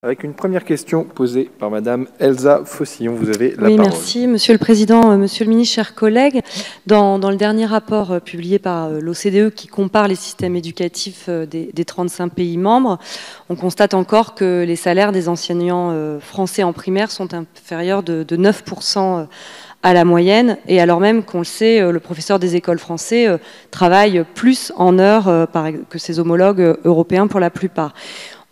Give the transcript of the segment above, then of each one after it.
Avec une première question posée par Madame Elsa Faucillon, vous avez la Oui, parole. merci. Monsieur le Président, Monsieur le Ministre, chers collègues, dans le dernier rapport publié par l'OCDE qui compare les systèmes éducatifs des 35 pays membres, on constate encore que les salaires des enseignants français en primaire sont inférieurs de 9% à la moyenne, et alors même qu'on le sait, le professeur des écoles français travaille plus en heures que ses homologues européens pour la plupart.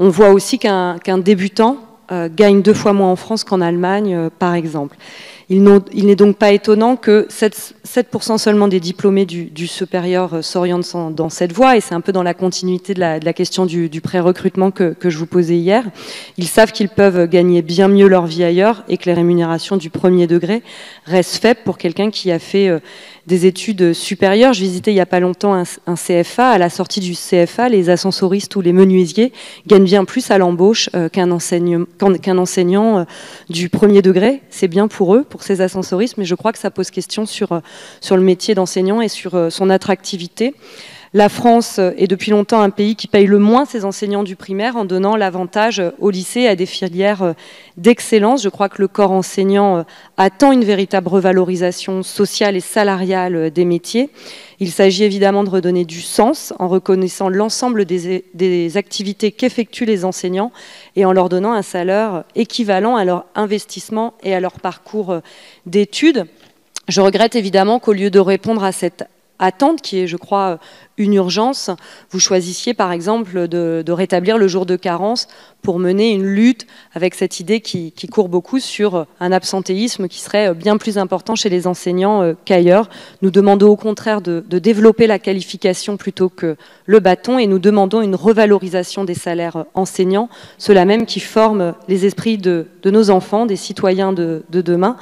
On voit aussi qu'un débutant gagne 2 fois moins en France qu'en Allemagne, par exemple. Il n'est donc pas étonnant que 7% seulement des diplômés du supérieur s'orientent dans cette voie, et c'est un peu dans la continuité de la question du pré-recrutement que je vous posais hier. Ils savent qu'ils peuvent gagner bien mieux leur vie ailleurs et que les rémunérations du premier degré restent faibles pour quelqu'un qui a fait des études supérieures. Je visitais il n'y a pas longtemps un CFA. À la sortie du CFA, les ascensoristes ou les menuisiers gagnent bien plus à l'embauche qu'un enseignant du premier degré. C'est bien pour eux, pour ces ascensoristes, mais je crois que ça pose question sur le métier d'enseignant et sur son attractivité. La France est depuis longtemps un pays qui paye le moins ses enseignants du primaire en donnant l'avantage au lycée à des filières d'excellence. Je crois que le corps enseignant attend une véritable revalorisation sociale et salariale des métiers. Il s'agit évidemment de redonner du sens en reconnaissant l'ensemble des activités qu'effectuent les enseignants et en leur donnant un salaire équivalent à leur investissement et à leur parcours d'études. Je regrette évidemment qu'au lieu de répondre à cette attente, qui est, je crois, une urgence, vous choisissiez par exemple de rétablir le jour de carence pour mener une lutte avec cette idée qui court beaucoup sur un absentéisme qui serait bien plus important chez les enseignants qu'ailleurs. Nous demandons au contraire de développer la qualification plutôt que le bâton, et nous demandons une revalorisation des salaires enseignants, ceux-là même qui forment les esprits de nos enfants, des citoyens de demain.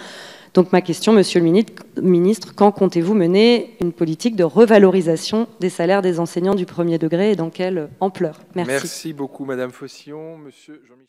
Donc ma question, Monsieur le Ministre, quand comptez-vous mener une politique de revalorisation des salaires des enseignants du premier degré et dans quelle ampleur? Merci. Merci beaucoup Madame Faucillon. Monsieur Jean-Michel.